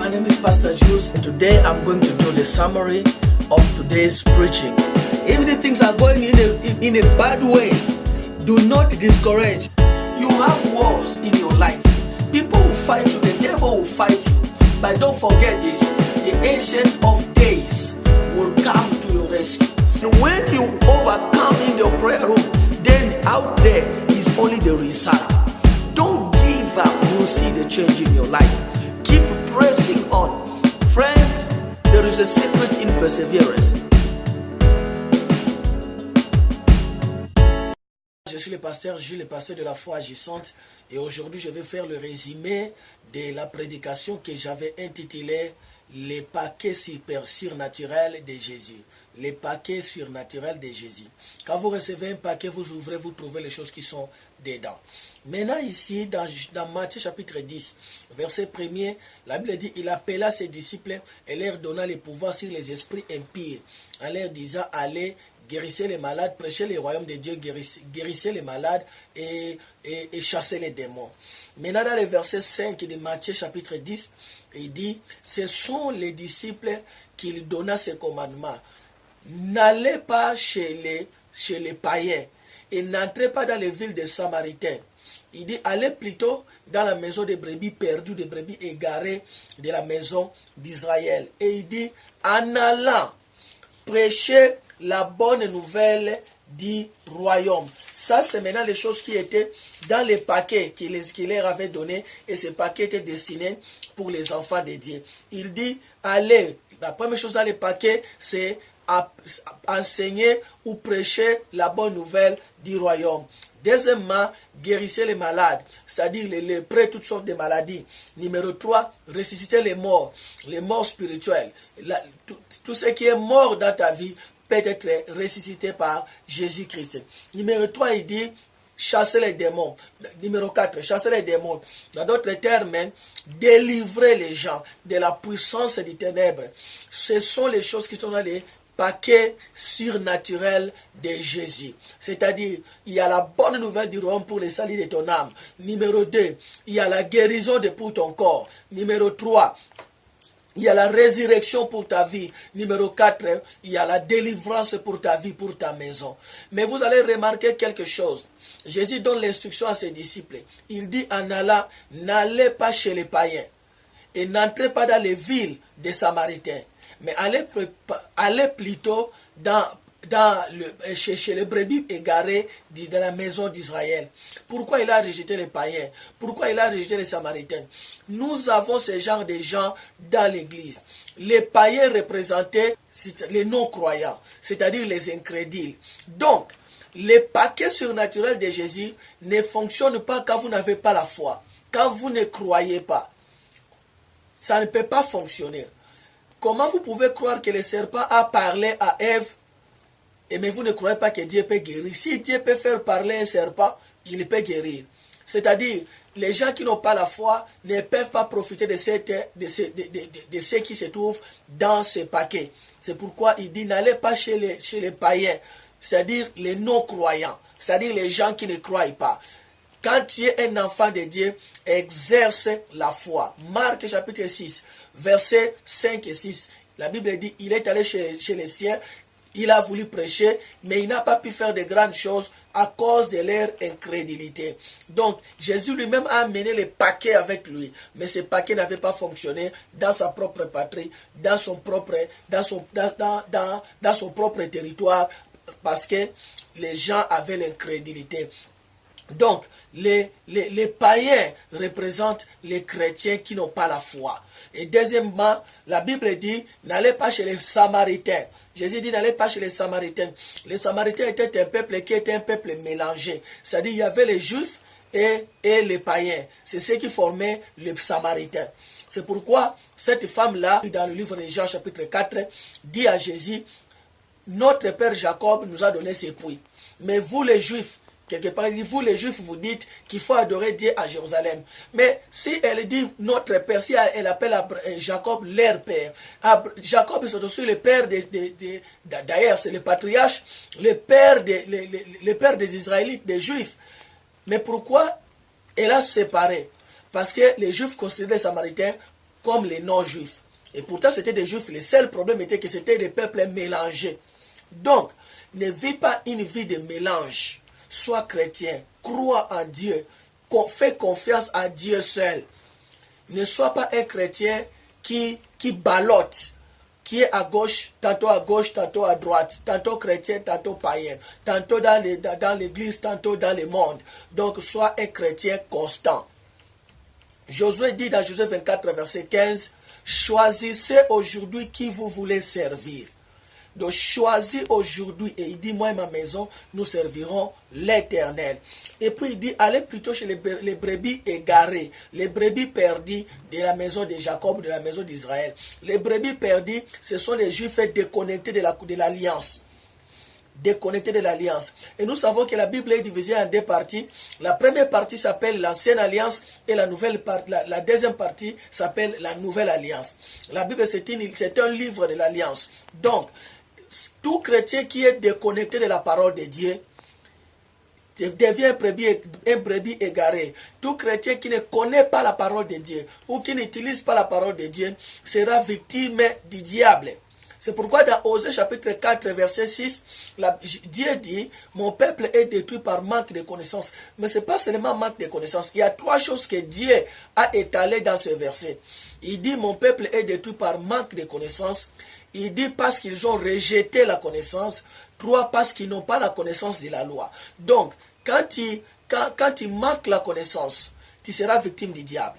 My name is Pastor Jules, and today I'm going to do the summary of today's preaching. If the things are going in a bad way, do not discourage. You have wars in your life. People will fight you, the devil will fight you. But don't forget this, the Ancient of Days will come to your rescue. And when you overcome in your prayer room, then out there is only the result. Don't give up, you'll see the change in your life. Keep pressing on. Friends, there is a secret in perseverance. Je suis le pasteur Jules, le pasteur de la foi agissante, et aujourd'hui je vais faire le résumé de la prédication que j'avais intitulée Les paquets surnaturels de Jésus. Les paquets surnaturels de Jésus. Quand vous recevez un paquet, vous ouvrez, vous trouvez les choses qui sont dedans. Maintenant ici, dans Matthieu chapitre 10, verset 1er, la Bible dit, il appela ses disciples et leur donna le pouvoir sur les esprits impies, en leur disant, allez, guérissez les malades, prêchez le royaume de Dieu, guérissez les malades et chassez les démons. Maintenant, dans le verset 5 de Matthieu chapitre 10, il dit, ce sont les disciples qui lui donna ce commandement. N'allez pas chez les païens et n'entrez pas dans les villes des Samaritains. Il dit, allez plutôt dans la maison des brebis perdues, des brebis égarées de la maison d'Israël. Et il dit, en allant prêcher la bonne nouvelle du royaume. Ça, c'est maintenant les choses qui étaient dans les paquets qu'il leur avait donnés. Et ces paquets étaient destinés pour les enfants de Dieu. Il dit, allez, la première chose dans les paquets, c'est enseigner ou prêcher la bonne nouvelle du royaume. Deuxièmement, guérissez les malades, c'est-à-dire les lépreux, toutes sortes de maladies. Numéro 3, ressusciter les morts spirituels. Tout ce qui est mort dans ta vie peut être ressuscité par Jésus-Christ. Numéro 3, il dit, chasser les démons. Numéro 4, chasser les démons. Dans d'autres termes, délivrer les gens de la puissance des ténèbres. Ce sont les choses qui sont dans les paquets surnaturels de Jésus. C'est-à-dire, il y a la bonne nouvelle du royaume pour le salut de ton âme. Numéro 2, il y a la guérison pour ton corps. Numéro 3, il y a la résurrection pour ta vie. Numéro 4, il y a la délivrance pour ta vie, pour ta maison. Mais vous allez remarquer quelque chose. Jésus donne l'instruction à ses disciples. Il dit en allant, n'allez pas chez les païens et n'entrez pas dans les villes des Samaritains. Mais allez plutôt chez les brebis égarées de la maison d'Israël. Pourquoi il a rejeté les païens? Pourquoi il a rejeté les Samaritains? Nous avons ce genre de gens dans l'église. Les païens représentaient les non-croyants, c'est-à-dire les incrédules. Donc, les paquets surnaturels de Jésus ne fonctionnent pas quand vous n'avez pas la foi, quand vous ne croyez pas. Ça ne peut pas fonctionner. Comment vous pouvez croire que le serpent a parlé à Ève, mais vous ne croyez pas que Dieu peut guérir? Si Dieu peut faire parler un serpent, il peut guérir. C'est-à-dire, les gens qui n'ont pas la foi ne peuvent pas profiter de ce qui se trouve dans ce paquet. C'est pourquoi il dit, n'allez pas chez les païens, c'est-à-dire les non-croyants, c'est-à-dire les gens qui ne croient pas. Quand tu es un enfant de Dieu, exerce la foi. Marc chapitre 6, versets 5 et 6. La Bible dit, il est allé chez les siens, il a voulu prêcher, mais il n'a pas pu faire de grandes choses à cause de leur incrédulité. Donc, Jésus lui-même a amené les paquets avec lui, mais ces paquets n'avaient pas fonctionné dans sa propre patrie, dans son propre territoire, parce que les gens avaient l'incrédulité. Donc, les païens représentent les chrétiens qui n'ont pas la foi. Et deuxièmement, la Bible dit, n'allez pas chez les Samaritains. Jésus dit, n'allez pas chez les Samaritains. Les Samaritains étaient un peuple qui était un peuple mélangé. C'est-à-dire, il y avait les Juifs et les païens. C'est ce qui formaient les Samaritains. C'est pourquoi cette femme-là, dans le livre de Jean chapitre 4, dit à Jésus, notre père Jacob nous a donné ses puits. Mais vous les Juifs, quelque part, vous les Juifs, vous dites qu'il faut adorer Dieu à Jérusalem. Mais si elle dit notre père, si elle appelle Jacob leur père, Jacob c'est aussi le père d'ailleurs, c'est le patriarche, le père des Israélites, des Juifs. Mais pourquoi elle a séparé? Parce que les Juifs considéraient les Samaritains comme les non-juifs. Et pourtant, c'était des juifs. Le seul problème était que c'était des peuples mélangés. Donc, ne vis pas une vie de mélange. Sois chrétien, crois en Dieu, fais confiance à Dieu seul. Ne sois pas un chrétien qui ballotte, qui est à gauche, tantôt à droite, tantôt chrétien, tantôt païen, tantôt dans l'église, tantôt dans le monde. Donc, sois un chrétien constant. Josué dit dans Josué 24, verset 15, « Choisissez aujourd'hui qui vous voulez servir. » Donc, choisis aujourd'hui. Et il dit, moi et ma maison, nous servirons l'Éternel. Et puis il dit, allez plutôt chez les brebis égarées, les brebis perdues de la maison de Jacob, de la maison d'Israël. Les brebis perdues, ce sont les Juifs déconnectés de l'alliance. Déconnectés de l'alliance. Et nous savons que la Bible est divisée en deux parties. La première partie s'appelle l'ancienne alliance et la deuxième partie s'appelle la nouvelle alliance. La Bible, c'est un livre de l'alliance. Donc, tout chrétien qui est déconnecté de la parole de Dieu devient un brebis égaré. Tout chrétien qui ne connaît pas la parole de Dieu ou qui n'utilise pas la parole de Dieu sera victime du diable. C'est pourquoi dans Osée chapitre 4 verset 6, Dieu dit, mon peuple est détruit par manque de connaissances. Mais ce n'est pas seulement manque de connaissances. Il y a trois choses que Dieu a étalées dans ce verset. Il dit, mon peuple est détruit par manque de connaissances. Il dit parce qu'ils ont rejeté la connaissance. 3, parce qu'ils n'ont pas la connaissance de la loi. Donc, quand tu manques la connaissance, tu seras victime du diable.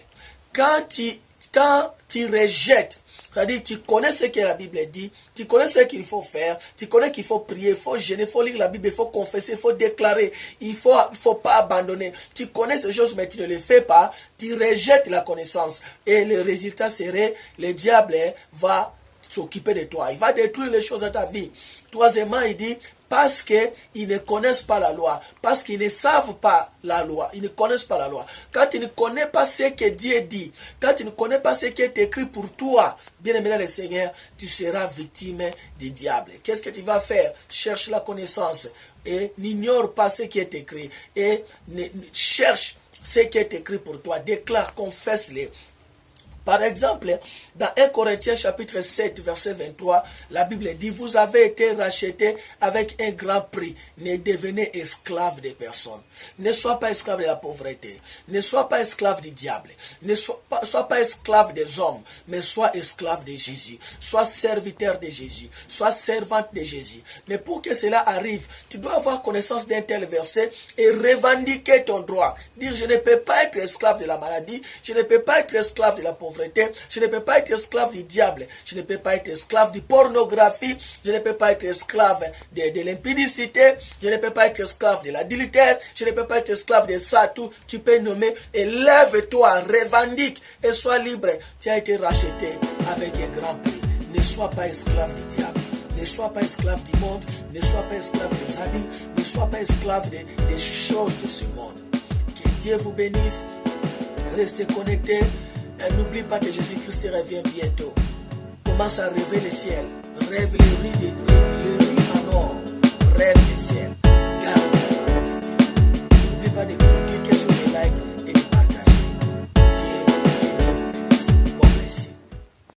Quand tu rejettes, c'est-à-dire tu connais ce que la Bible dit, tu connais ce qu'il faut faire, tu connais qu'il faut prier, il faut jeûner, il faut lire la Bible, il faut confesser, il faut déclarer, il faut pas abandonner. Tu connais ces choses mais tu ne les fais pas, tu rejettes la connaissance. Et le résultat serait, le diable va s'occuper de toi. Il va détruire les choses de ta vie. Troisièmement, il dit, parce qu'ils ne connaissent pas la loi, parce qu'ils ne savent pas la loi, ils ne connaissent pas la loi. Quand tu ne connais pas ce que Dieu dit, quand tu ne connais pas ce qui est écrit pour toi, bien aimé dans le Seigneur, tu seras victime du diable. Qu'est-ce que tu vas faire? Cherche la connaissance et n'ignore pas ce qui est écrit et cherche ce qui est écrit pour toi. Déclare, confesse-le. Par exemple, dans 1 Corinthiens chapitre 7, verset 23, la Bible dit, vous avez été rachetés avec un grand prix. Ne devenez esclaves de personne. Ne sois pas esclave de la pauvreté. Ne sois pas esclave du diable. Ne sois pas esclave des hommes, mais sois esclave de Jésus. Sois serviteur de Jésus. Sois servante de Jésus. Mais pour que cela arrive, tu dois avoir connaissance d'un tel verset et revendiquer ton droit. Dire, je ne peux pas être esclave de la maladie. Je ne peux pas être esclave de la pauvreté. Je ne peux pas être esclave du diable. Je ne peux pas être esclave de pornographie. Je ne peux pas être esclave de l'impudicité. Je ne peux pas être esclave de l'adultère. Je ne peux pas être esclave de ça. Tout, tu peux nommer. Et lève-toi, revendique et sois libre. Tu as été racheté avec un grand prix. Ne sois pas esclave du diable. Ne sois pas esclave du monde. Ne sois pas esclave des habits. Ne sois pas esclave des choses de ce monde. Que Dieu vous bénisse. Restez connectés. N'oublie pas que Jésus-Christ revient bientôt. Commence à rêver le ciel. Rêve le riz en or. Rêve le ciel.